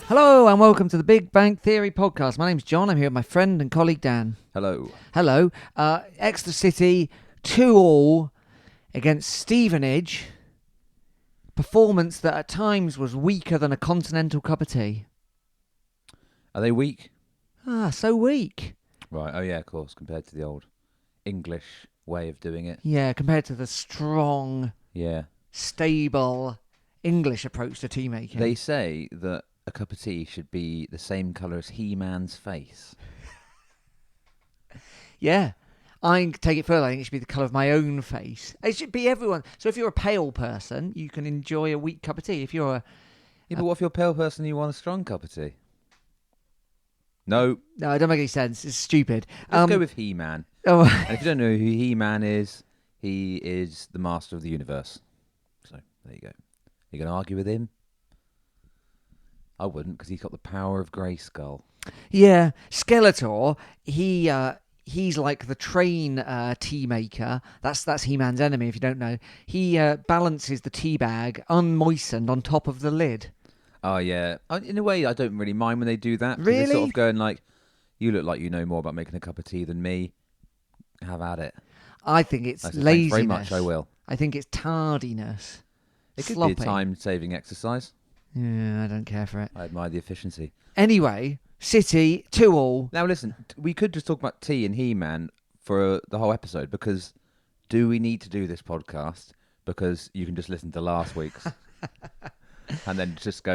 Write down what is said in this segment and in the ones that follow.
Hello and welcome to the Big Bang Theory podcast. My name's John. I'm here with my friend and colleague Dan. Hello. Hello. Exeter City 2-2 against Stevenage. Performance that at times was weaker than a continental cup of tea. Are they weak? So weak. Right. Oh, yeah, of course, compared to the old English way of doing it. Yeah, compared to the strong, stable English approach to tea making. They say that a cup of tea should be the same colour as He-Man's face. Yeah. I take it further. I think it should be the colour of my own face. It should be everyone. So if you're a pale person, you can enjoy a weak cup of tea. If you're Yeah, but what if you're a pale person and you want a strong cup of tea? No. it don't make any sense. It's stupid. Let's go with He-Man. Oh. And if you don't know who He-Man is, he is the master of the universe. So, there you go. You going to argue with him? I wouldn't, because he's got the power of Grayskull. Yeah, Skeletor. He's like the train tea maker. That's He-Man's enemy. If you don't know, he balances the tea bag unmoistened on top of the lid. Oh, yeah. In a way, I don't really mind when they do that. Really? They're sort of going like, you look like you know more about making a cup of tea than me. Have at it. I think it's Thanks laziness. very much, I will. I think it's tardiness. It could Sloppy. be a time-saving exercise. Yeah, I don't care for it. I admire the efficiency. Anyway, City 2-2. Now, listen, we could just talk about tea and He-Man for the whole episode, because do we need to do this podcast? Because you can just listen to last week's and then just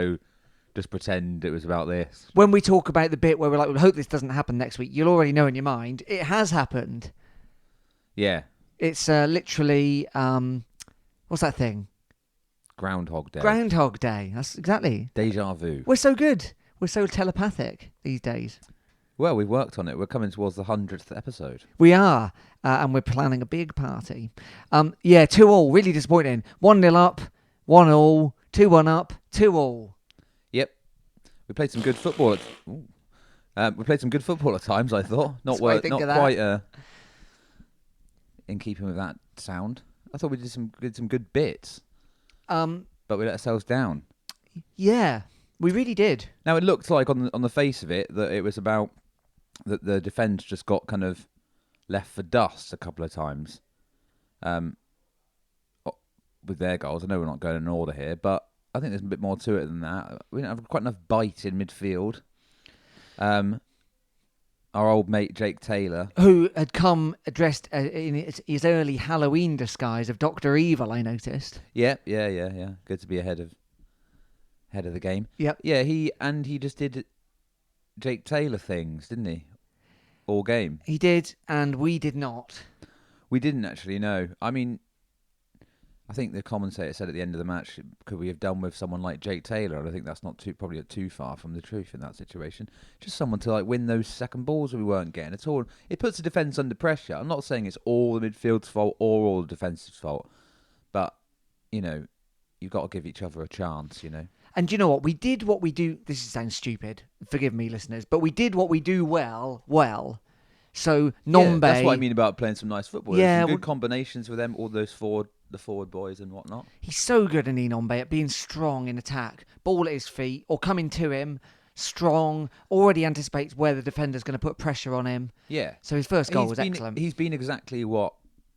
pretend it was about this. When we talk about the bit where we're like, we hope this doesn't happen next week, you'll already know in your mind it has happened. Yeah. It's literally, what's that thing? Groundhog Day. Groundhog Day. That's exactly. Deja vu. We're so good. We're so telepathic these days. Well, we've worked on it. We're coming towards the 100th episode. We are, and we're planning a big party. 2-2, really disappointing. 1-0 up, 1-1, 2-1 up, 2-2. Yep. We played some good football. We played some good football at times, I thought. Not quite in keeping with that sound. I thought we did some good bits. But we let ourselves down. Yeah, we really did. Now, it looked like on the face of it that it was about that the defence just got kind of left for dust a couple of times with their goals. I know we're not going in order here, but I think there's a bit more to it than that. We didn't have quite enough bite in midfield. Our old mate Jake Taylor, who had come dressed in his early Halloween disguise of Dr. Evil, I noticed. Yeah. Good to be ahead of the game. Yep. Yeah, he just did Jake Taylor things, didn't he? All game. He did, and we did not. We didn't actually, no. I mean, I think the commentator said at the end of the match, could we have done with someone like Jake Taylor? And I think that's not probably too far from the truth in that situation. Just someone to win those second balls that we weren't getting at all. It puts the defence under pressure. I'm not saying it's all the midfield's fault or all the defence's fault, but you've got to give each other a chance. And you know what? We did what we do. This sounds stupid. Forgive me, listeners, but we did what we do well. So Nombe. Yeah, that's what I mean about playing some nice football. Yeah, There's some good combinations with them, all those the forward boys and whatnot. He's so good in Nombe at being strong in attack, ball at his feet or coming to him, strong, already anticipates where the defender's going to put pressure on him. Yeah. So his first goal was excellent. He's been exactly what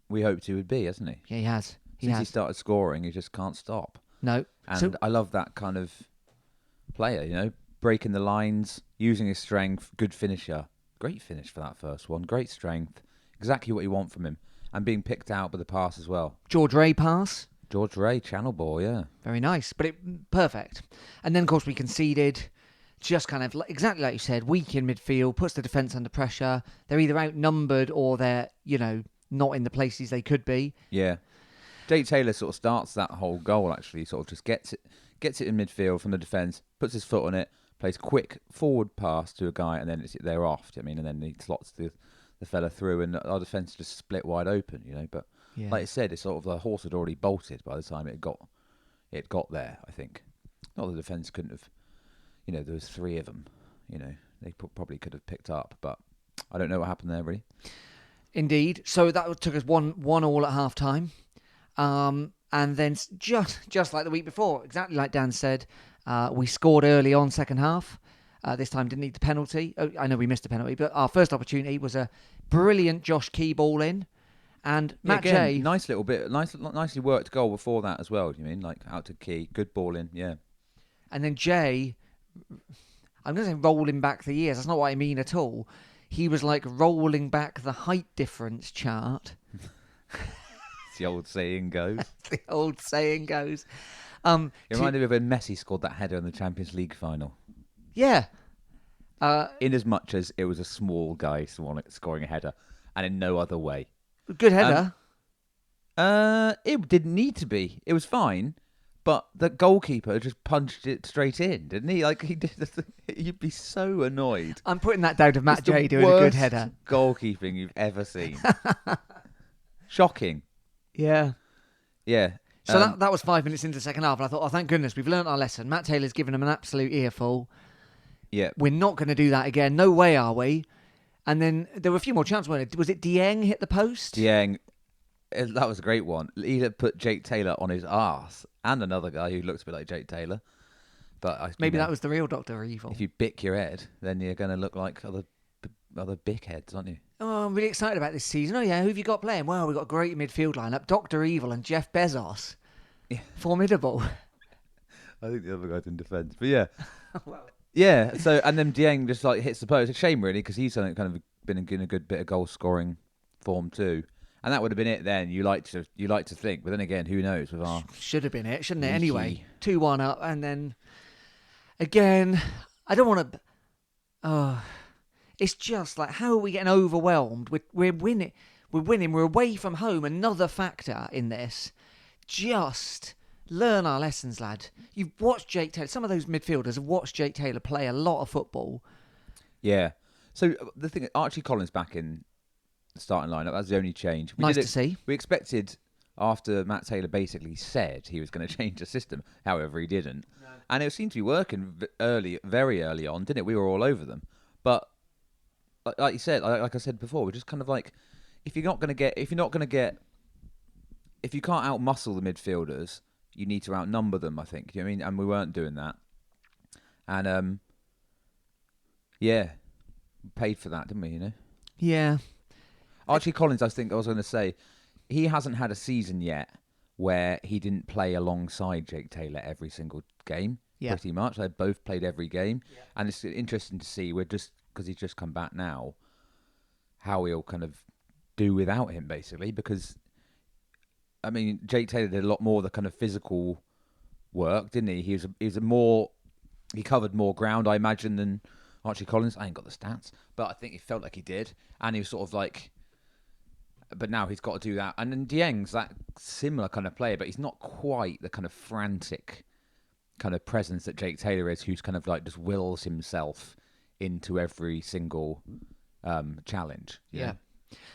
we hoped he would be, hasn't he? Yeah, he has. Since he started scoring, he just can't stop. No. And I love that kind of player, breaking the lines, using his strength, good finisher. Great finish for that first one. Great strength. Exactly what you want from him. And being picked out by the pass as well. George Ray pass. George Ray, channel ball, yeah. Very nice. But perfect. And then, of course, we conceded. Just kind of exactly like you said, weak in midfield, puts the defence under pressure. They're either outnumbered or they're, not in the places they could be. Yeah. Jake Taylor sort of starts that whole goal, actually. Sort of just gets it in midfield from the defence, puts his foot on it, plays quick forward pass to a guy, and then they're off. And then he slots the fella through, and our defence just split wide open. But like I said, it's sort of the horse had already bolted by the time it got there. I think not the defence couldn't have. There was three of them. They probably could have picked up, but I don't know what happened there really. Indeed. So that took us 1-1 at half time. And then just like the week before, exactly like Dan said, We scored early on second half. This time didn't need the penalty. Oh, I know we missed a penalty, but our first opportunity was a brilliant Josh Key ball in. And Matt Jay... nice little bit, nicely worked goal before that as well, do you mean? Like out to Key, good ball in, yeah. And then Jay... I'm going to say rolling back the years. That's not what I mean at all. He was like rolling back the height difference chart. The old saying goes. The old saying goes. It reminded me of when Messi scored that header in the Champions League final. Yeah. In as much as it was a small guy scoring a header, and in no other way. Good header. It didn't need to be. It was fine. But the goalkeeper just punched it straight in, didn't he? Like he did. You'd be so annoyed. I'm putting that down to Matt Jay doing a good header. Goalkeeping you've ever seen. Shocking. Yeah. Yeah. So that was 5 minutes into the second half, and I thought, oh, thank goodness, we've learnt our lesson. Matt Taylor's given him an absolute earful. Yeah. We're not going to do that again. No way, are we? And then there were a few more chances, weren't it? Was it Dieng hit the post? Dieng. That was a great one. He had put Jake Taylor on his arse, and another guy who looks a bit like Jake Taylor. But maybe that was the real Dr. Evil. If you bick your head, then you're going to look like other big heads, aren't you? Oh, I'm really excited about this season. Oh, yeah, who have you got playing? Well, we've got a great midfield lineup. Dr. Evil and Jeff Bezos. Yeah. Formidable. I think the other guy's in defence. But yeah. Well. Yeah, so, and then Dieng just like hits the post. It's a shame, really, because he's kind of been in a good bit of goal-scoring form too. And that would have been it then. You like to think, but then again, who knows? With our should have been it, shouldn't it? Anyway, 2-1 up, and then again, I don't want to. It's just like, how are we getting overwhelmed? We're winning. We're away from home. Another factor in this. Just learn our lessons, lad. You've watched Jake Taylor. Some of those midfielders have watched Jake Taylor play a lot of football. Yeah. So the thing, Archie Collins back in the starting lineup. That's the only change. Nice to see. We expected, after Matt Taylor basically said he was going to change the system. However, he didn't, and it seemed to be working very early on, didn't it? We were all over them, but like you said, like I said before, we're just kind of like, if you can't outmuscle the midfielders, you need to outnumber them. I think. You know what I mean? And we weren't doing that, and yeah, we paid for that, didn't we? You know. Yeah. Archie Collins, I think I was going to say, he hasn't had a season yet where he didn't play alongside Jake Taylor every single game, pretty much. They both played every game. Yeah. And it's interesting to see, because he's just come back now, how he'll kind of do without him, basically. Because, I mean, Jake Taylor did a lot more of the kind of physical work, didn't he? He covered more ground, I imagine, than Archie Collins. I ain't got the stats, but I think it felt like he did. And he was sort of like... But now he's got to do that. And then Dieng's that similar kind of player, but he's not quite the kind of frantic kind of presence that Jake Taylor is, who's kind of like just wills himself into every single challenge. Yeah.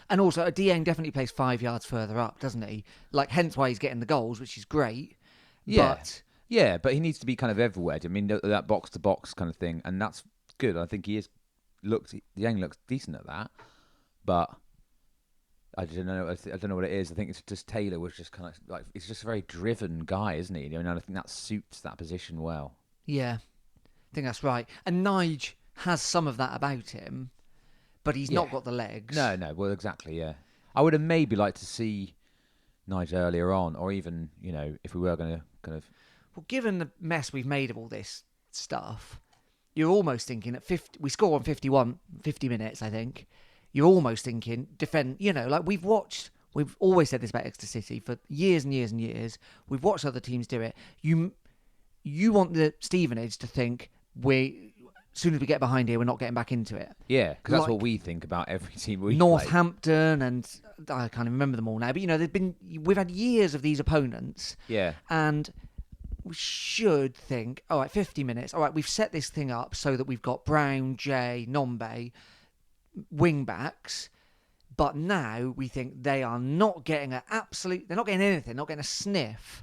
And also, Dieng definitely plays 5 yards further up, doesn't he? Like, hence why he's getting the goals, which is great. Yeah. But but he needs to be kind of everywhere. I mean, that box-to-box kind of thing, and that's good. I think Dieng looks decent at that, but... I don't know what it is. I think it's just Taylor was just kind of like, he's just a very driven guy, isn't he? I mean, I think that suits that position well. Yeah, I think that's right. And Nige has some of that about him, but he's not got the legs. No. Well, exactly. Yeah, I would have maybe liked to see Nige earlier on, or even if we were going to kind of. Well, given the mess we've made of all this stuff, you're almost thinking at 50. We score on 50 minutes, I think. You're almost thinking, defend, like we've always said this about Exeter City for years and years and years. We've watched other teams do it. You want the Stevenage to think, as soon as we get behind here, we're not getting back into it. Yeah, because that's what we think about every team we Northampton, and I can't even remember them all now. But, we've had years of these opponents. Yeah. And we should think, all right, 50 minutes. All right, we've set this thing up so that we've got Brown, Jay, Nombe, wing backs, but now we think they are not getting they're not getting anything, not getting a sniff.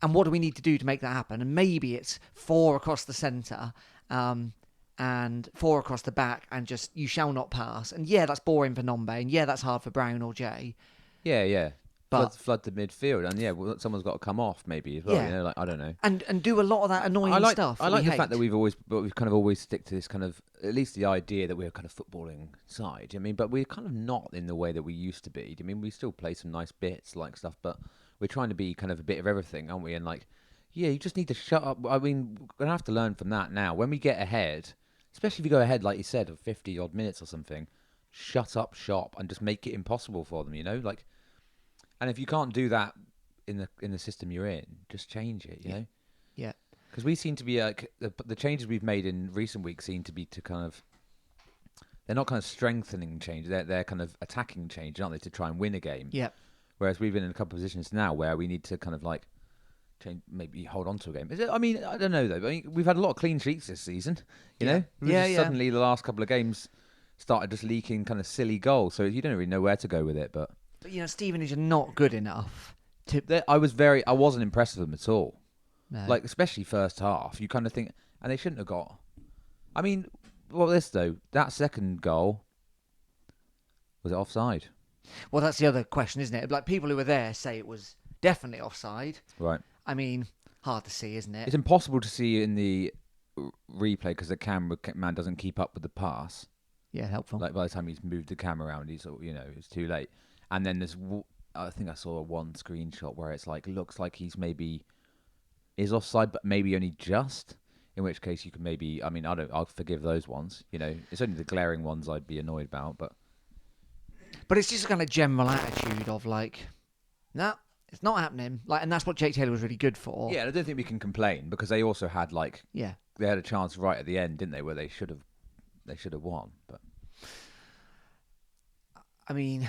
And what do we need to do to make that happen? And maybe it's 4 across the centre and 4 across the back, and just you shall not pass. And that's boring for Nombe, and that's hard for Brown or Jay. Yeah. But flood the midfield, and someone's got to come off maybe as well. Yeah. Like I don't know. and do a lot of that annoying stuff. I like we the fact hate. that we've kind of always stick to this kind of, at least the idea that we're kind of footballing side. I mean, but we're kind of not in the way that we used to be. I mean, we still play some nice bits like stuff, but we're trying to be kind of a bit of everything, aren't we? And like, yeah, you just need to shut up. I mean, we're gonna have to learn from that now. When we get ahead, especially if you go ahead, like you said, of 50 odd minutes or something, shut up shop and just make it impossible for them. Like. And if you can't do that in the system you're in, just change it. You know. Yeah. Because we seem to be the changes we've made in recent weeks seem to be to kind of, they're not kind of strengthening change. They're kind of attacking change, aren't they, to try and win a game. Yeah. Whereas we've been in a couple of positions now where we need to kind of like change, maybe hold on to a game. I mean, I don't know though. I mean, we've had a lot of clean sheets this season. You know. Suddenly, the last couple of games started just leaking kind of silly goals, so you don't really know where to go with it, but. But Stevenage are not good enough to. I wasn't impressed with them at all. No. Like, especially first half, you kind of think, and they shouldn't have got. I mean, this though, that second goal, was it offside? Well, that's the other question, isn't it? Like, people who were there say it was definitely offside. Right. I mean, hard to see, isn't it? It's impossible to see in the replay because the cameraman doesn't keep up with the pass. Yeah, helpful. Like, by the time he's moved the camera around, it's too late. And then I think I saw one screenshot where it's like, looks like he's maybe is offside, but maybe only just. In which case you can maybe, I mean, I'll forgive those ones. It's only the glaring ones I'd be annoyed about, but it's just a kind of general attitude of like, no, it's not happening. Like, and that's what Jake Taylor was really good for. Yeah, and I don't think we can complain because they also had they had a chance right at the end, didn't they, where they should have won. But I mean,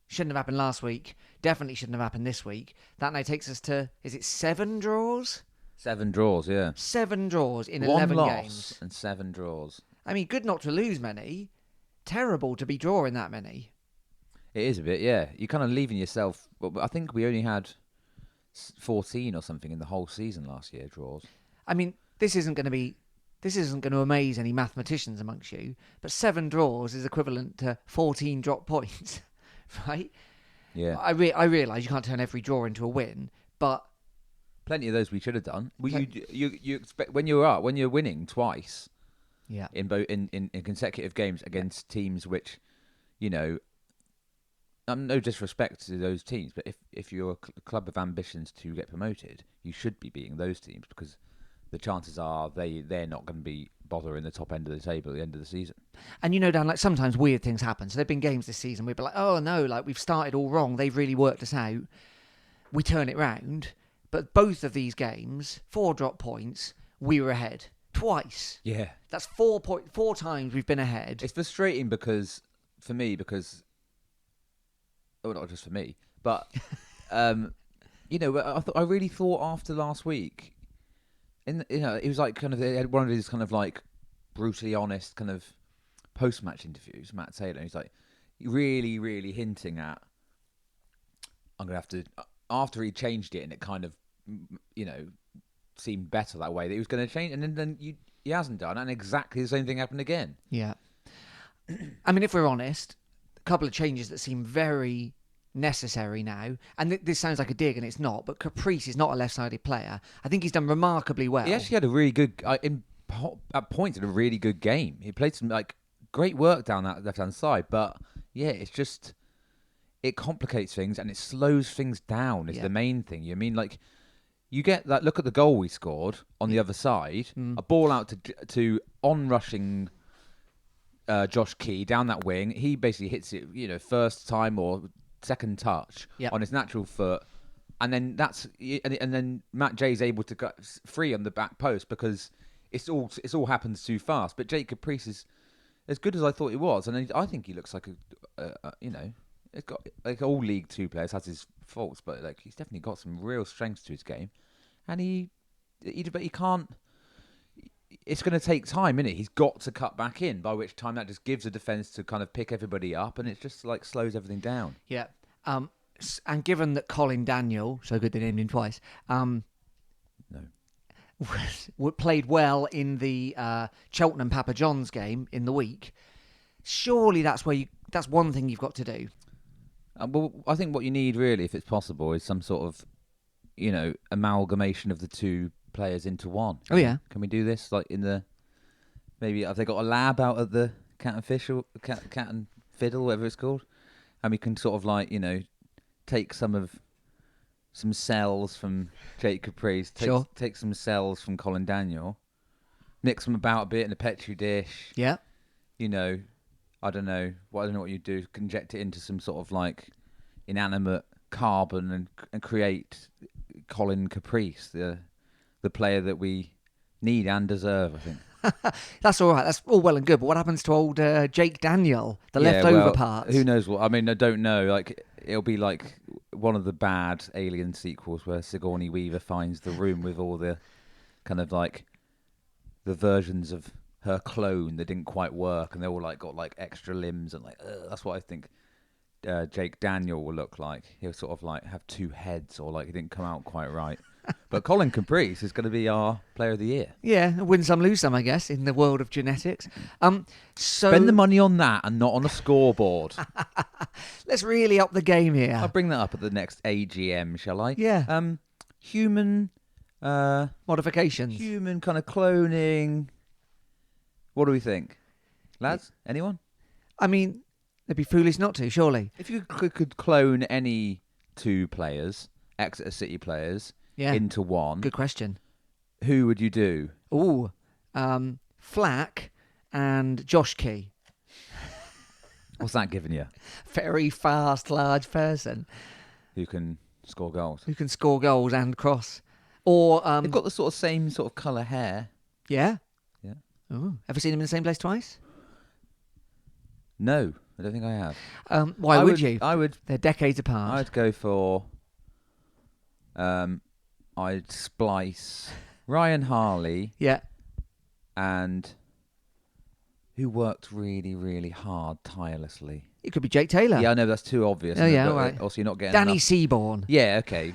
shouldn't have happened last week. Definitely shouldn't have happened this week. That now takes us to, is it 7 draws? 7 draws, yeah. 7 draws in 1 11 loss games. and 7 draws. I mean, good not to lose many. Terrible to be drawing that many. It is a bit, yeah. You're kind of leaving yourself. Well, I think we only had 14 or something in the whole season last year, draws. I mean, this isn't going to amaze any mathematicians amongst you, but 7 draws is equivalent to 14 drop points, right? Yeah. I realise you can't turn every draw into a win, but plenty of those we should have done. You expect when you're winning twice, yeah, in consecutive games against teams which, no disrespect to those teams, but if you're a club of ambitions to get promoted, you should be beating those teams because the chances are they're not going to be bothering the top end of the table at the end of the season. And Dan, like sometimes weird things happen. So there've been games this season we'd be like, oh no, like we've started all wrong. They've really worked us out. We turn it round. But both of these games, 4 drop points, we were ahead twice. Yeah, that's 4 times we've been ahead. It's frustrating because not just for me, but I really thought after last week, it was like kind of they had one of these kind of like brutally honest kind of post-match interviews. Matt Taylor, he's like really, really hinting at, I'm gonna have to. After he changed it and it kind of, seemed better that way, that he was going to change, and then he hasn't done, and exactly the same thing happened again. Yeah. I mean, if we're honest, a couple of changes that seem very necessary now, and this sounds like a dig, and it's not, but Caprice is not a left-sided player. I think he's done remarkably well. He actually had a really good, at points, had a really good game. He played some great work down that left-hand side, but yeah, it's just... it complicates things and it slows things down is the main thing. You mean, you get that, look at the goal we scored on the other side, a ball out to on-rushing Josh Key down that wing. He basically hits it, first time or second touch on his natural foot. And then and then Matt Jay's able to get free on the back post because it's all happens too fast. But Jake Caprice is as good as I thought he was. And I think he looks like it's got all League Two players has his faults, but he's definitely got some real strengths to his game, and but he can't. It's going to take time, isn't it? He's got to cut back in, by which time that just gives the defence to kind of pick everybody up, and it just slows everything down. Yeah, and given that Colin Daniel, so good they named him twice, played well in the Cheltenham Papa John's game in the week. Surely that's one thing you've got to do. Well, I think what you need really, if it's possible, is some sort of, amalgamation of the two players into one. Oh, yeah. Can we do this? Like maybe have they got a lab out at the Cat and Fiddle, whatever it's called, and we can sort of take some cells from Jake Caprice, take some cells from Colin Daniel, mix them about a bit in a petri dish. Yeah. I don't know what you do. Inject it into some sort of inanimate carbon and create Colin Caprice, the player that we need and deserve, I think. That's all right. That's all well and good. But what happens to old Jake Daniel, the leftover parts? Who knows what? I mean, I don't know. It'll be like one of the bad Alien sequels where Sigourney Weaver finds the room with all the kind of the versions of her clone that didn't quite work, and they all got extra limbs, and that's what I think Jake Daniel will look like. He'll sort of have two heads, or he didn't come out quite right. But Colin Caprice is going to be our Player of the Year. Yeah, win some, lose some, I guess, in the world of genetics. So spend the money on that and not on a scoreboard. Let's really up the game here. I'll bring that up at the next AGM, shall I? Yeah. Human modifications. Human kind of cloning. What do we think, lads? Anyone? I mean, it'd be foolish not to, surely. If you could clone any two players, Exeter City players, into one. Good question. Who would you do? Ooh, Flack and Josh Key. What's that giving you? Very fast, large person. Who can score goals. Who can score goals and cross. Or they've got the same sort of colour hair. Yeah? Yeah. Ooh. Ever seen them in the same place twice? No, I don't think I have. Why would you? I would. They're decades apart. I'd go for... I'd splice Ryan Harley. Yeah. And who worked really, really hard, tirelessly. It could be Jake Taylor. Yeah, I know that's too obvious. Oh, yeah, but right. Also, you're not getting Danny enough. Seaborn. Yeah, okay.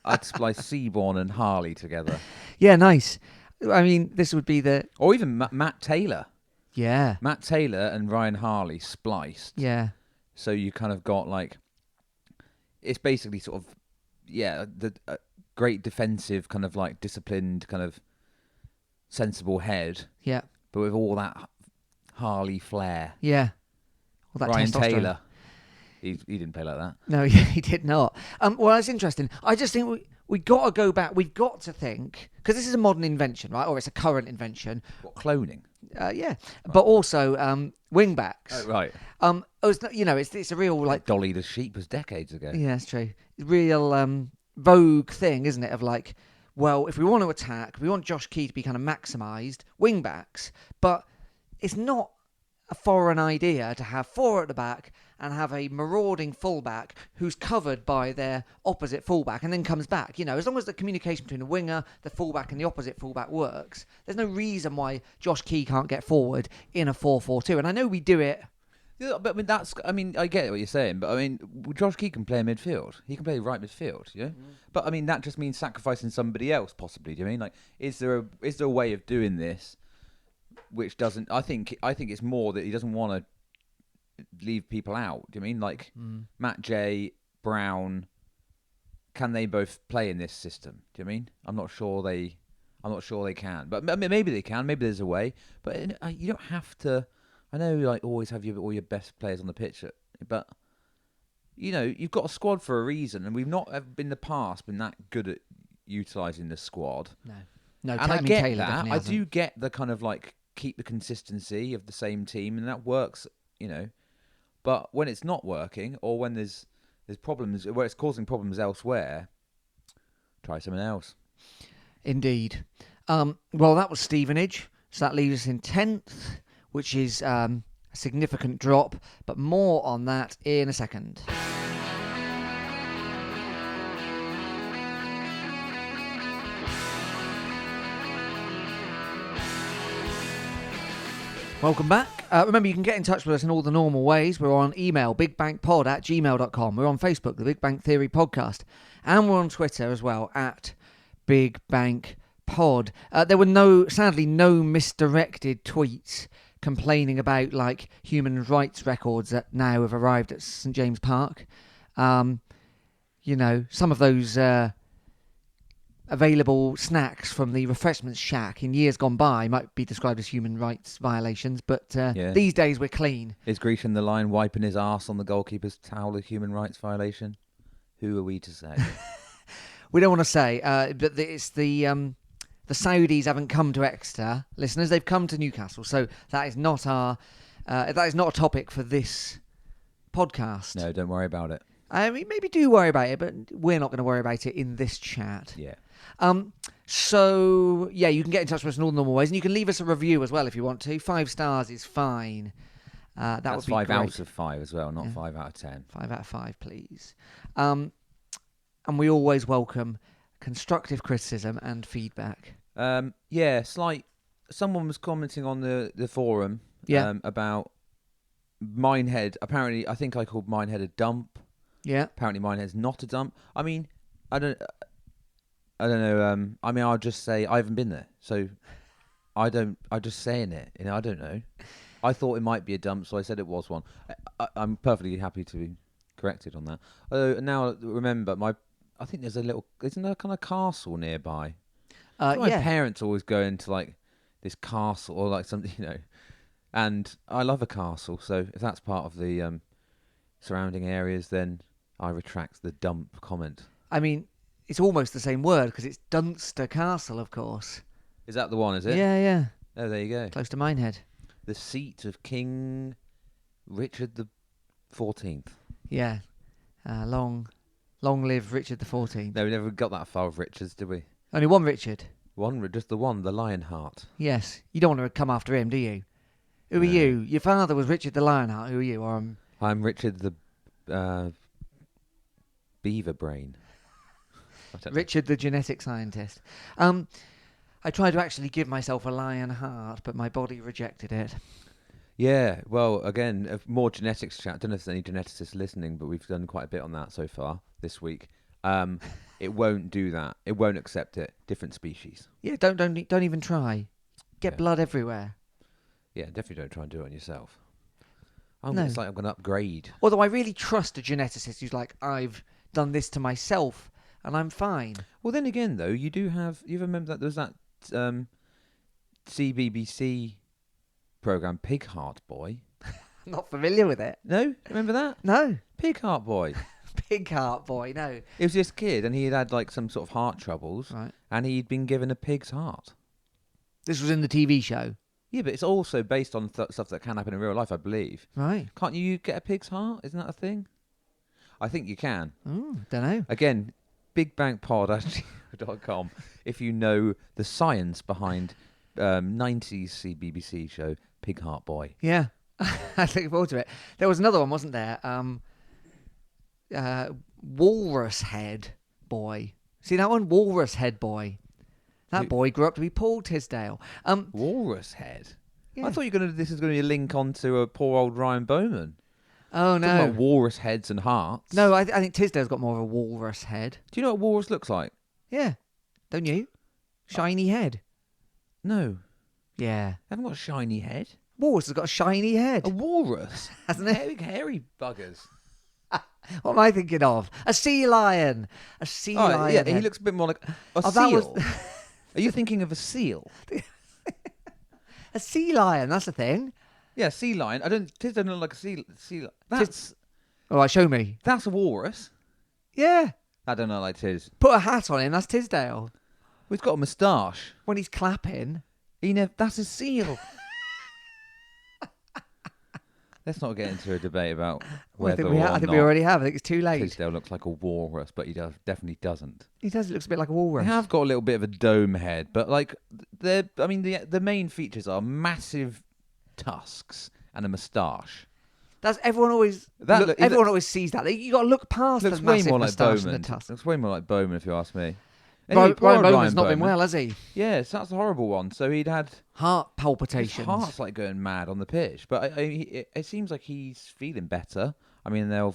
I'd splice Seaborn and Harley together. Yeah, nice. I mean, this would be the... Or even Matt Taylor. Yeah. Matt Taylor and Ryan Harley spliced. Yeah. So you kind of got it's basically sort of, the great defensive kind of disciplined kind of sensible head. Yeah. But with all that Harley flair. Yeah. All that Ryan testosterone. Taylor. He didn't play like that. No, he did not. Well, that's interesting. I just think we got to go back. We've got to think, because this is a modern invention, right? Or it's a current invention. What, cloning? Yeah. Right. But also wing backs. Oh, right. It's a real Dolly the sheep was decades ago. Yeah, that's true. Real vogue thing, isn't it? Of well, if we want to attack, we want Josh Key to be kind of maximised, wing backs. But it's not a foreign idea to have four at the back and have a marauding fullback who's covered by their opposite fullback and then comes back. As long as the communication between the winger, the fullback and the opposite fullback works, there's no reason why Josh Key can't get forward in a 4-4-2. And I know we do it. Yeah, but I get what you're saying, but Josh Key can play midfield. He can play right midfield, yeah? But that just means sacrificing somebody else, possibly. Do you mean? Is there a way of doing this which doesn't... I think it's more that he doesn't want to leave people out. Do you mean? Matt J, Brown, can they both play in this system? Do you mean? I'm not sure they can. But maybe they can. Maybe there's a way. But you don't have to... I know, always have all your best players on the pitch, but you've got a squad for a reason, and we've not in the past been that good at utilising the squad. No. And I get Taylor that. I hasn't. do get the kind of keep the consistency of the same team, and that works. But when it's not working, or when there's problems where it's causing problems elsewhere, try something else. Indeed. Well, that was Stevenage, so that leaves us in 10th. Which is a significant drop, but more on that in a second. Welcome back. Remember, you can get in touch with us in all the normal ways. We're on email, bigbankpod@gmail.com. We're on Facebook, the Big Bang Theory Podcast. And we're on Twitter as well, @BigBankPod. There were sadly no misdirected tweets complaining about human rights records that now have arrived at St James Park. Some of those available snacks from the refreshment shack in years gone by might be described as human rights violations, but these days we're clean. Is Grecian the Lion wiping his arse on the goalkeeper's towel a human rights violation? Who are we to say? We don't want to say, but it's the Saudis haven't come to Exeter, listeners. They've come to Newcastle, so that is not a topic for this podcast. No, don't worry about it. I mean, maybe do worry about it, but we're not going to worry about it in this chat. Yeah. So you can get in touch with us in all the normal ways, and you can leave us a review as well if you want to. 5 stars is fine. That's would be 5 great. out of 5 as well, not 5 out of 10. 5 out of 5, please. And we always welcome constructive criticism and feedback. Slight. Someone was commenting on the forum about Minehead. Apparently, I think I called Minehead a dump. Yeah. Apparently, Minehead's not a dump. I mean, I don't know. I'll just say I haven't been there, so I'm just saying it. I don't know. I thought it might be a dump, so I said it was one. I'm perfectly happy to be corrected on that. Now remember, I think there's isn't there a kind of castle nearby? My parents always go into like this castle or like something, and I love a castle. So if that's part of the surrounding areas, then I retract the dump comment. I mean, it's almost the same word because it's Dunster Castle, of course. Is that the one? Is it? Yeah. Oh, there you go. Close to Minehead. The seat of King Richard the 14th. Yeah. Long live Richard the 14th. No, we never got that far with Richards, did we? Only one Richard. Just the one, the Lionheart. Yes. You don't want to come after him, do you? Who are you? Your father was Richard the Lionheart. Who are you? I'm Richard the Beaver Brain. Richard the genetic scientist. I tried to actually give myself a lion heart, but my body rejected it. Yeah, well, again, more genetics chat. I don't know if there's any geneticists listening, but we've done quite a bit on that so far this week. It won't do that. It won't accept it. Different species. Yeah, don't even try. Get blood everywhere. Yeah, definitely don't try and do it on yourself. No. It's like I'm going to upgrade. Although I really trust a geneticist who's like, I've done this to myself and I'm fine. Well, then again, though, you remember that there was that CBBC program, Pig Heart Boy. Not familiar with it. No? Remember that? No. Pig Heart Boy. Pig Heart Boy, no. It was this kid, and he had like some sort of heart troubles, right? And he'd been given a pig's heart. This was in the TV show? Yeah, but it's also based on stuff that can happen in real life, I believe. Right. Can't you get a pig's heart? Isn't that a thing? I think you can. Don't know. Again, bigbankpod.com if you know the science behind 90s CBBC show Pig Heart Boy. Yeah. I look forward to it. There was another one, wasn't there? Walrus Head Boy. See that one? Walrus Head Boy. That boy grew up to be Paul Tisdale. Walrus Head? Yeah. I thought this was going to be a link onto a poor old Ryan Bowman. Oh, no. Talking about walrus heads and hearts. No, I think Tisdale's got more of a walrus head. Do you know what walrus looks like? Yeah. Don't you? Shiny head. No. Yeah. They haven't got a shiny head. Walrus has got a shiny head. A walrus? Hasn't it? Big hairy buggers. What am I thinking of? A sea lion. A sea lion. Yeah, he looks a bit more like a seal. Are you thinking of a seal? A sea lion, that's a thing. Yeah, sea lion. Tis doesn't look like a sea lion. All right, show me. That's a walrus. Yeah. I don't know like Tis. Put a hat on him, that's Tisdale. Well, he's got a moustache. When he's clapping. That's a seal. Let's not get into a debate about whether I think we already have. I think it's too late. Tisdale looks like a walrus, but he definitely doesn't. He does. It looks a bit like a walrus. They have got a little bit of a dome head, but like the main features are massive tusks and a moustache. That's everyone always. Everyone always sees that. You got to look past the massive moustache and the tusk. Looks way more like Bowman, if you ask me. Anyway, Ryan Bowman's not been well, has he? Yes, that's a horrible one. So he'd had heart palpitations. His heart's like going mad on the pitch, but it seems like he's feeling better. I mean, they'll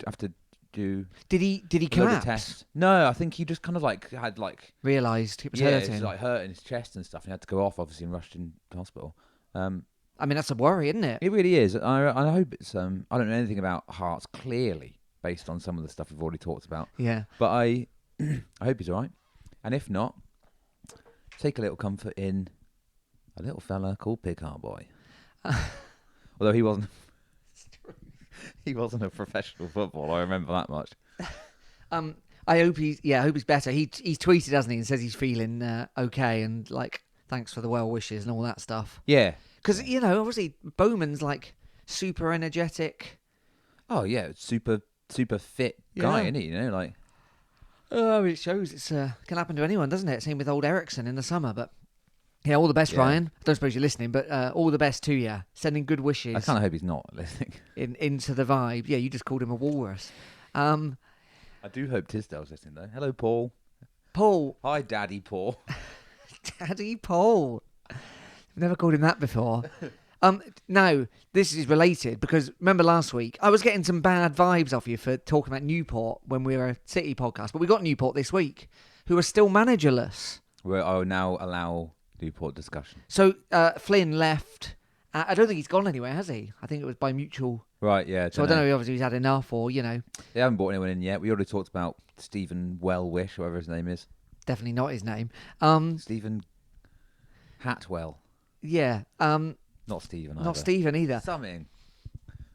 have to do. Did he collapse? Test. No, I think he just kind of had realised it was hurting. hurting. It was like hurting his chest and stuff. And he had to go off, obviously, and rushed into hospital. I mean, that's a worry, isn't it? It really is. I hope it's. I don't know anything about hearts clearly, based on some of the stuff we've already talked about. Yeah. But I hope he's all right. And if not, take a little comfort in a little fella called Pig Heart Boy. Although he wasn't a professional footballer, I remember that much. I hope he's better. He's tweeted, hasn't he, and says he's feeling okay, and like thanks for the well wishes and all that stuff. Yeah. Because obviously Bowman's like super energetic. Oh yeah, super fit guy, isn't he? Like. Oh, it shows it's can happen to anyone, doesn't it? Same with old Ericsson in the summer, but yeah, all the best, Ryan. I don't suppose you're listening, but all the best to you. Sending good wishes. I kind of hope he's not listening. Into the vibe. Yeah, you just called him a walrus. I do hope Tisdale's listening though. Hello, Paul. Paul. Hi, Daddy Paul. Daddy Paul. I've never called him that before. No, this is related because remember last week I was getting some bad vibes off you for talking about Newport when we were a City podcast, but we got Newport this week, who are still managerless. I'll now allow Newport discussion. So Flynn left. I don't think he's gone anywhere, has he? I think it was by mutual. Right, yeah. So I don't know. Obviously, he's had enough, or They haven't brought anyone in yet. We already talked about Stephen Wellwish, whatever his name is. Definitely not his name. Stephen Hatwell. Yeah. Not Stephen either. Not Stephen either. Something.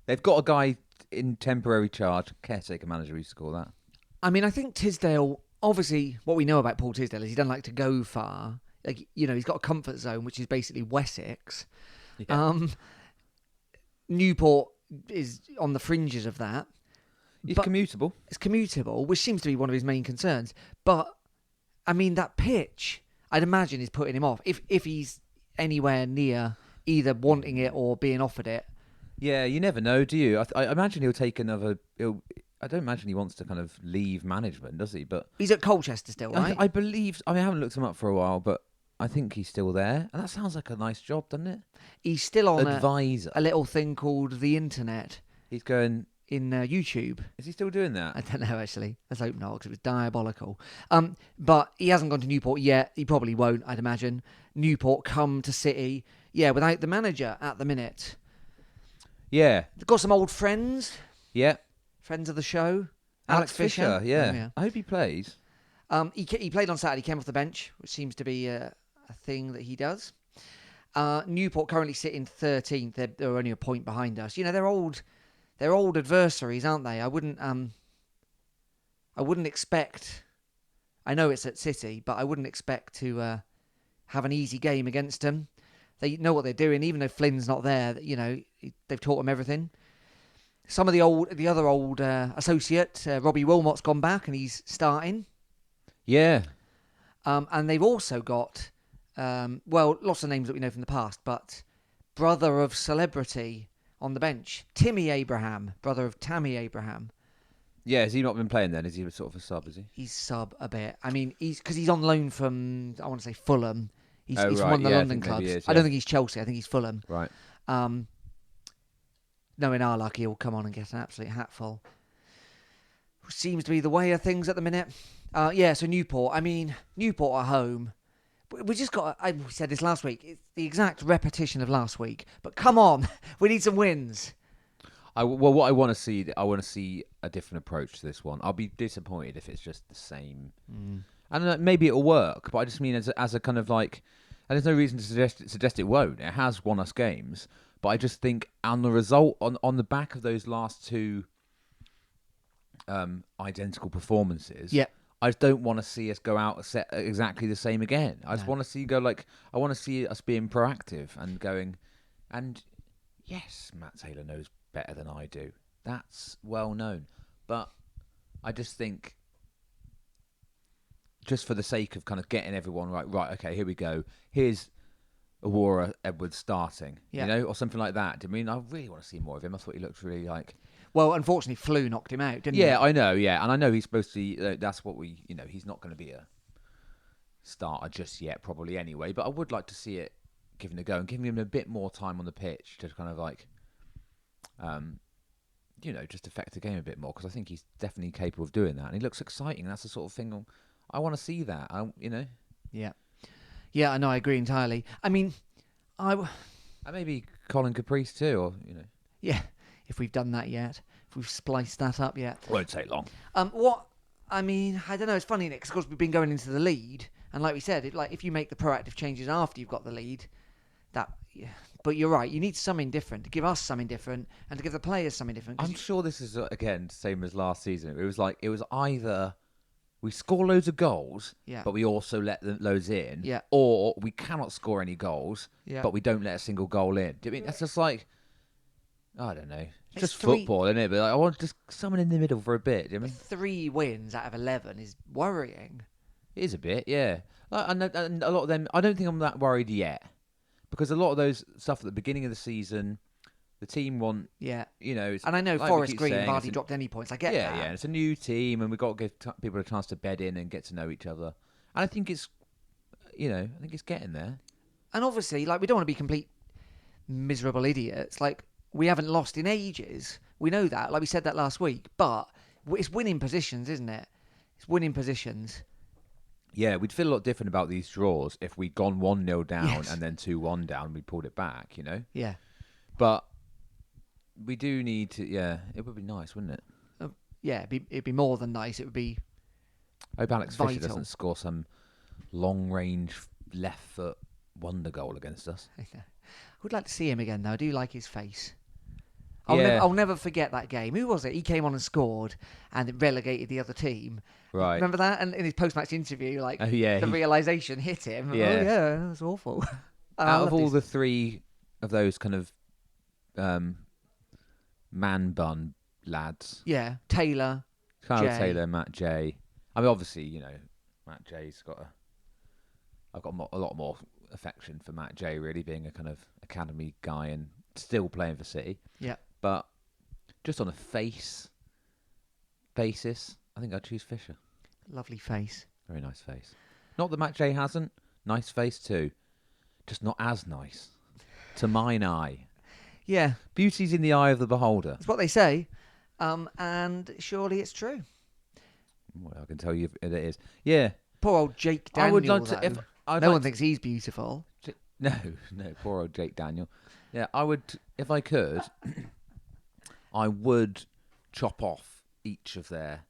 They've got a guy in temporary charge, caretaker manager, we used to call that. I mean, I think Tisdale, obviously, what we know about Paul Tisdale is he doesn't like to go far. Like, he's got a comfort zone, which is basically Wessex. Yeah. Newport is on the fringes of that. It's commutable. It's commutable, which seems to be one of his main concerns. But, I mean, that pitch, I'd imagine, is putting him off. If he's anywhere near either wanting it or being offered it. Yeah, you never know, do you? I imagine he'll take another... I don't imagine he wants to kind of leave management, does he? But he's at Colchester still, right? I believe... I haven't looked him up for a while, but I think he's still there. And that sounds like a nice job, doesn't it? He's still on advisor. A little thing called the internet. He's going... In YouTube. Is he still doing that? I don't know, actually. Let's hope not, because it was diabolical. But he hasn't gone to Newport yet. He probably won't, I'd imagine. Newport come to City... Yeah, without the manager at the minute. Yeah. They've got some old friends. Yeah. Friends of the show. Alex Fisher, yeah. Oh, yeah. I hope he plays. He played on Saturday, came off the bench, which seems to be a thing that he does. Newport currently sit in 13th. They're only a point behind us. They're old adversaries, aren't they? I wouldn't expect... I know it's at City, but I wouldn't expect to have an easy game against them. They know what they're doing, even though Flynn's not there. They've taught him everything. Some of the other old associate, Robbie Wilmot's gone back and he's starting. Yeah. And they've also got, lots of names that we know from the past, but brother of celebrity on the bench, Timmy Abraham, brother of Tammy Abraham. Yeah, has he not been playing then? Is he sort of a sub, is he? He's sub a bit. I mean, because he's on loan from, I want to say Fulham. He's from one of the London clubs. I don't think he's Chelsea. I think he's Fulham. Right. Knowing our luck, he'll come on and get an absolute hatful. Seems to be the way of things at the minute. So Newport. I mean, Newport at home. We just got... I said this last week. It's the exact repetition of last week. But come on. We need some wins. What I want to see... I want to see a different approach to this one. I'll be disappointed if it's just the same... And maybe it'll work, but I just mean as a kind of like... And there's no reason to suggest it won't. It has won us games. But I just think on the result, on the back of those last two identical performances, I just don't want to see us go out set exactly the same again. I just want to see I want to see us being proactive and going, and yes, Matt Taylor knows better than I do. That's well known. But I just think, just for the sake of kind of getting everyone right, okay, here we go. Here's Aurora Edwards starting, or something like that. I mean, I really want to see more of him. I thought he looked really like... Well, unfortunately, Flew knocked him out, didn't he? Yeah, I know, yeah. And I know he's supposed to... that's what we... he's not going to be a starter just yet, probably anyway. But I would like to see it given a go and giving him a bit more time on the pitch to kind of like... just affect the game a bit more, because I think he's definitely capable of doing that. And he looks exciting. That's the sort of thing... I want to see that, Yeah. Yeah, I know, I agree entirely. I mean, and maybe Colin Caprice too, or, Yeah, if we've done that yet. If we've spliced that up yet. Won't take long. What I mean, I don't know. It's funny, Nick, because we've been going into the lead, and like we said, if you make the proactive changes after you've got the lead, yeah. But you're right. You need something different to give us something different, and to give the players something different. I'm sure this is again same as last season. It was either we score loads of goals, but we also let loads in, or we cannot score any goals, but we don't let a single goal in. Do you mean that's just like, I don't know, it's just football, isn't it? But I want just someone in the middle for a bit. Do you mean 3 wins out of 11 is worrying? It is a bit, yeah. And a lot of them, I don't think I'm that worried yet, because a lot of those stuff at the beginning of the season, the team want, and I know like Forest Green have hardly dropped any points. I get that. Yeah, and it's a new team, and we've got to give people a chance to bed in and get to know each other. And I think it's, I think it's getting there. And obviously, we don't want to be complete miserable idiots. We haven't lost in ages. We know that. We said that last week. But it's winning positions, isn't it? It's winning positions. Yeah, we'd feel a lot different about these draws if we'd gone 1-0 down and then 2-1 down. We pulled it back, Yeah. But we do need to. Yeah, it would be nice, wouldn't it? It'd be more than nice. It would be. I hope Alex vital. Fisher doesn't score some long-range left foot wonder goal against us. I would like to see him again, though. I do like his face. I'll never forget that game. Who was it? He came on and scored, and it relegated the other team. Right. Remember that? And in his post-match interview, the realisation hit him. Yeah. Oh, yeah, that was awful. Out of all the 3 of those kind of man bun lads. Yeah, Taylor, Kyle Jay. Taylor, Matt Jay. I mean, obviously, Matt Jay's got I've got a lot more affection for Matt Jay, really, being a kind of academy guy and still playing for City. Yeah. But just on a face basis, I think I'd choose Fisher. Lovely face. Very nice face. Not that Matt Jay hasn't. Nice face too. Just not as nice. To mine eye. Yeah. Beauty's in the eye of the beholder. That's what they say. And surely it's true. Well, I can tell you it is. Yeah. Poor old Jake Daniel. I would like to. No one thinks he's beautiful. No, poor old Jake Daniel. Yeah, I would, if I could, I would chop off each of their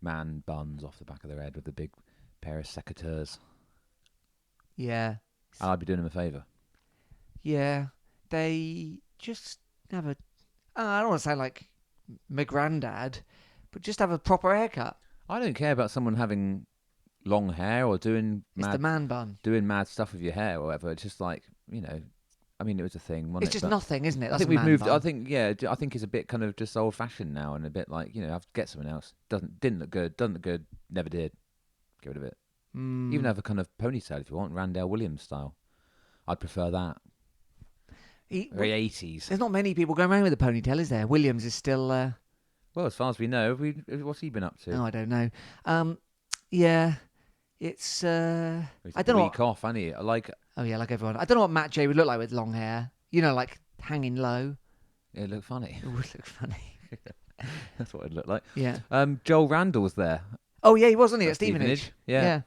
man buns off the back of their head with a big pair of secateurs. Yeah. And I'd be doing them a favour. Yeah. They just have I don't want to sound like my granddad, but just have a proper haircut. I don't care about someone having long hair or doing It's the man bun. doing mad stuff with your hair or whatever. It's just like, I mean, it was a thing. It's just nothing, isn't it? That's I think we've man moved. bun. I think it's a bit kind of just old fashioned now, and a bit like have to get someone else. Didn't look good. Doesn't look good. Never did. Get rid of it. Even have a kind of ponytail if you want, Randall Williams style. I'd prefer that. Very 80s. There's not many people going around with a ponytail, is there? Williams is still. Well, as far as we know, what's he been up to? Oh, I don't know. Yeah, it's. I don't know. Week off, hasn't he? Oh yeah, like everyone. I don't know what Matt Jay would look like with long hair. Like hanging low. It looked funny. It would look funny. That's what it'd look like. Yeah. Joel Randall's there. Oh yeah, he was, wasn't he? At Stevenage. Stevenage. Yeah.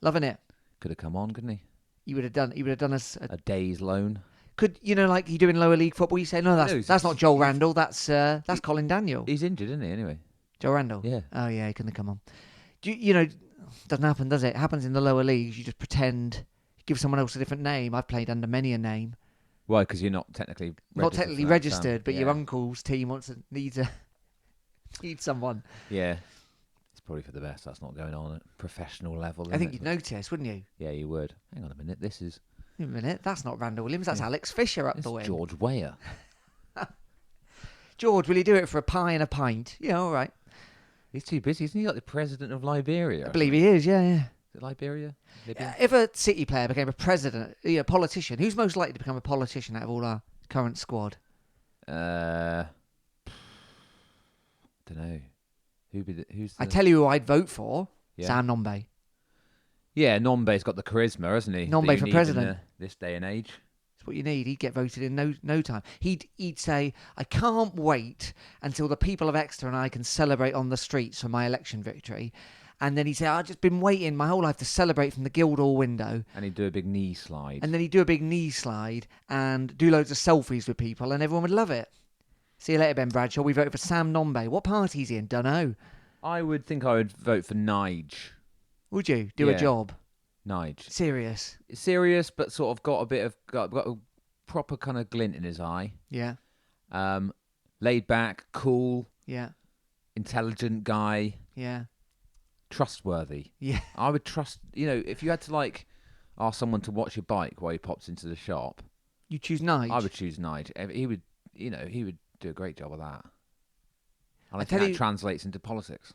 Loving it. Could have come on, couldn't he? He would have done us a day's loan. Could like you do in lower league football? You say no, that's not Joel Randall. That's Colin Daniel. He's injured, isn't he? Anyway. Joel Randall. Yeah. Oh yeah, he couldn't have come on. Doesn't happen, does it? It happens in the lower leagues. You just pretend, give someone else a different name. I've played under many a name. Why? Because you're not technically registered, but your uncle's team needs someone. Yeah. It's probably for the best. That's not going on at professional level. I think you'd notice, wouldn't you? Yeah, you would. Hang on a minute. This is. Wait a minute. That's not Randall Williams. That's Alex Fisher up It's the wing. George Weah. George, will you do it for a pie and a pint? Yeah, all right. He's too busy. Isn't he like the president of Liberia? I believe he is. Yeah. Is it Liberia? Libya? If a City player became a president, a politician, who's most likely to become a politician out of all our current squad? Don't know. Who's? I tell you who I'd vote for. Yeah. Sam Nombe. Yeah, Nombe's got the charisma, hasn't he? Nombe for president. This day and age. It's what you need. He'd get voted in no time. He'd say, I can't wait until the people of Exeter and I can celebrate on the streets for my election victory. And then he'd say, I've just been waiting my whole life to celebrate from the Guildhall window. And he'd do a big knee slide. And then he'd do a big knee slide and do loads of selfies with people and everyone would love it. See you later, Ben Bradshaw. We voted for Sam Nombe. What party is he in? Dunno. I would vote for Nige. Would you do a Yeah. job? Nige. Serious. Serious, but sort of got a proper kind of glint in his eye. Yeah. Laid back, cool, Yeah. intelligent guy, Yeah. trustworthy. Yeah. I would trust. If you had to ask someone to watch your bike while he pops into the shop, You choose Nige. I would choose Nige. He would, he would do a great job of that. And I tell think that you- translates into politics.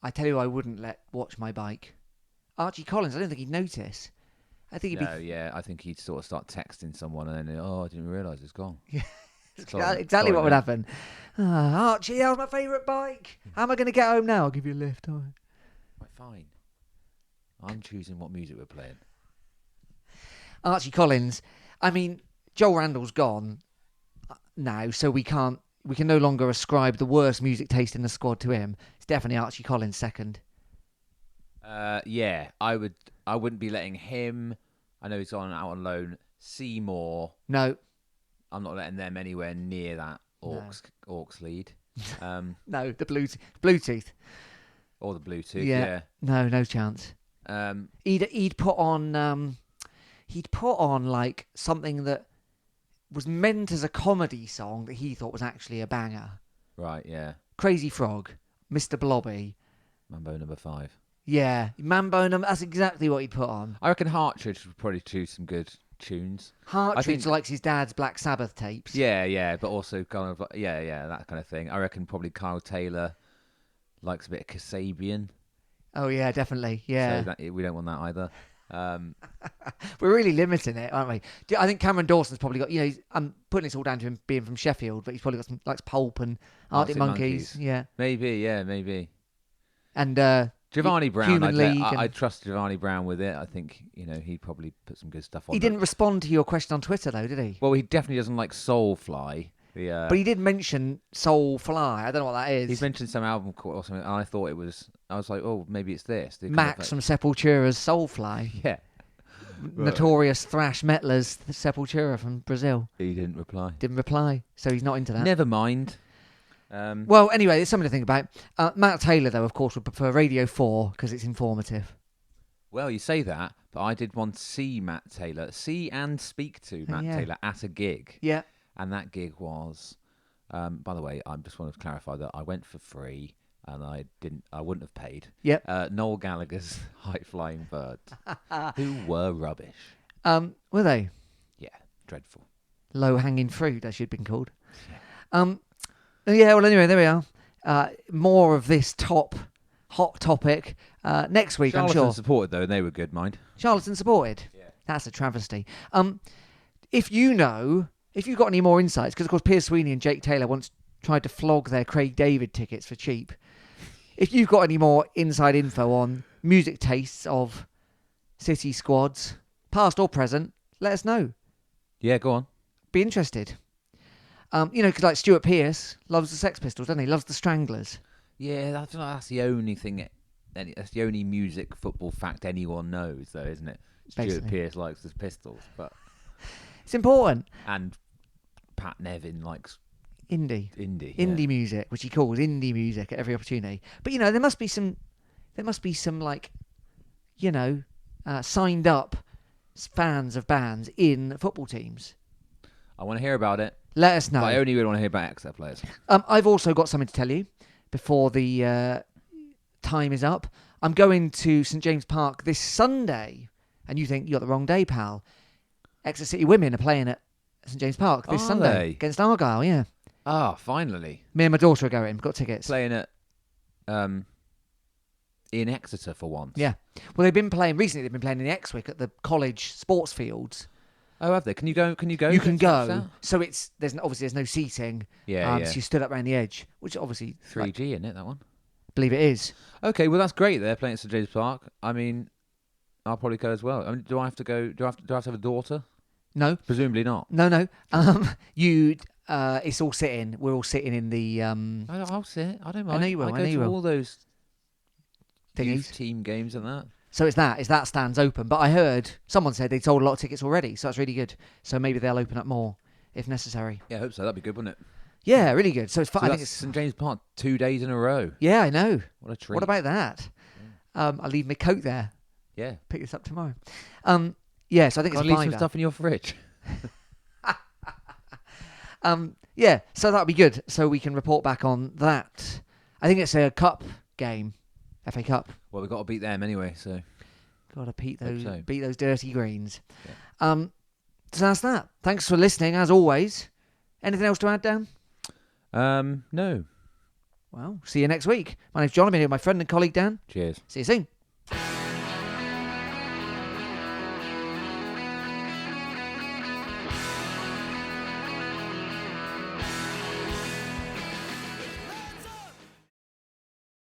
I tell you, I wouldn't let watch my bike. Archie Collins. I don't think he'd notice. I think he'd No, yeah, I think he'd sort of start texting someone and then, I didn't realise it's gone. be. Sorry. Exactly what would mate. happen. Archie, that was my favourite bike. How am I going to get home now? I'll give you a lift. All right. Right, fine. I'm choosing what music we're playing. Archie Collins. I mean, Joel Randall's gone now, so we can no longer ascribe the worst music taste in the squad to him. It's definitely Archie Collins second. Yeah, I wouldn't be letting him. I know he's out on loan. Seymour. No, I'm not letting them anywhere near that Orcs lead. no, the Bluetooth. Or the Bluetooth. Yeah. Yeah. No chance. Um, He'd put on like something that was meant as a comedy song that he thought was actually a banger. right. Yeah. Crazy Frog, Mr. Blobby. Mambo number 5. Yeah, Mambo. That's exactly what he'd put on. I reckon Hartridge would probably choose some good tunes. Hartridge likes his dad's Black Sabbath tapes. Yeah, but also kind of that kind of thing. I reckon probably Kyle Taylor likes a bit of Kasabian. Oh yeah, definitely. Yeah, So we don't want that either. we're really limiting it, aren't we? I think Cameron Dawson's probably got. I'm putting this all down to him being from Sheffield, but he's probably got some likes Pulp and Arctic Monkeys. Yeah, Maybe. And Giovanni Brown. Human League. I'd trust Giovanni Brown with it. I think he'd probably put some good stuff on. He didn't respond to your question on Twitter though, did he? Well, he definitely doesn't like Soulfly. But he did mention Soulfly. I don't know what that is. He's mentioned some album or something, and I thought it was. I was like, oh, maybe it's this. They kind of Max from Sepultura's Soulfly. Yeah. Notorious thrash metalers, Sepultura from Brazil. He didn't reply. Didn't reply, so he's not into that. Never mind. Well, anyway, there's something to think about. Matt Taylor, though, of course, would prefer Radio 4 because it's informative. Well, you say that, but I did want to see Matt Taylor, and speak to Matt Taylor at a gig. Yeah. And that gig was, by the way, I just want to clarify that I went for free and I wouldn't have paid. Yep. Noel Gallagher's High Flying Birds, who were rubbish. Were they? Yeah, dreadful. Low hanging fruit, as you'd been called. Yeah, well, anyway, there we are. More of this hot topic next week, Charlatan I'm sure. supported, though, and they were good, mind. Charlatan supported? Yeah. That's a travesty. If you've got any more insights, because, of course, Piers Sweeney and Jake Taylor once tried to flog their Craig David tickets for cheap. If you've got any more inside info on music tastes of City squads, past or present, let us know. Yeah, go on. Be interested. Because like Stuart Pearce loves the Sex Pistols, doesn't he? Loves the Stranglers. Yeah, that's the only thing. That's the only music football fact anyone knows, though, isn't it? Basically. Stuart Pearce likes the Pistols, but It's important. and Pat Nevin likes Indie indie music, which he calls indie music at every opportunity. But there must be some like, signed up fans of bands in football teams. I want to hear about it. Let us know. But I only really want to hear about Exeter players. I've also got something to tell you before the time is up. I'm going to St James Park this Sunday, and you think you got the wrong day, pal. Exeter City women are playing at St James Park this Are Sunday they? against Argyle. Yeah, Finally. me and my daughter are going. We've got tickets. Playing at in Exeter for once. Yeah. Well, they've been playing recently. They've been playing in the Exwick at the college sports fields. Oh, have they? Can you go? You can go. So there's no seating. Yeah, So you stood up around the edge, which obviously 3G, isn't it, that one? believe it is. Okay, well that's great. They're playing at St James Park. I mean, I'll probably go as well. I mean, do I have to go? Do I have to have a daughter? No. Presumably not. No. It's all sitting. We're all sitting in the I'll sit. I don't mind. I know you will. I go to all those youth thingies. team games and that. So it's that stands open. But I heard someone said they sold a lot of tickets already, so that's really good. So maybe they'll open up more if necessary. Yeah, I hope so. That'd be good, wouldn't it? Yeah, really good. So it's fun. So I think that's it's St James Park 2 days in a row. yeah, I know. What a treat. What about that? I'll leave my coat there. Yeah. Pick this up tomorrow. Yeah, so I think Can I it's leave fiver. some stuff in your fridge? Yeah, so that'll be good. So we can report back on that. I think it's a cup game, FA Cup. Well, we've got to beat them anyway, so. Got to beat Hope so. those dirty greens. Yeah. So that's that. Thanks for listening, as always. Anything else to add, Dan? No. Well, see you next week. My name's John. I'm here with my friend and colleague Dan. Cheers. See you soon.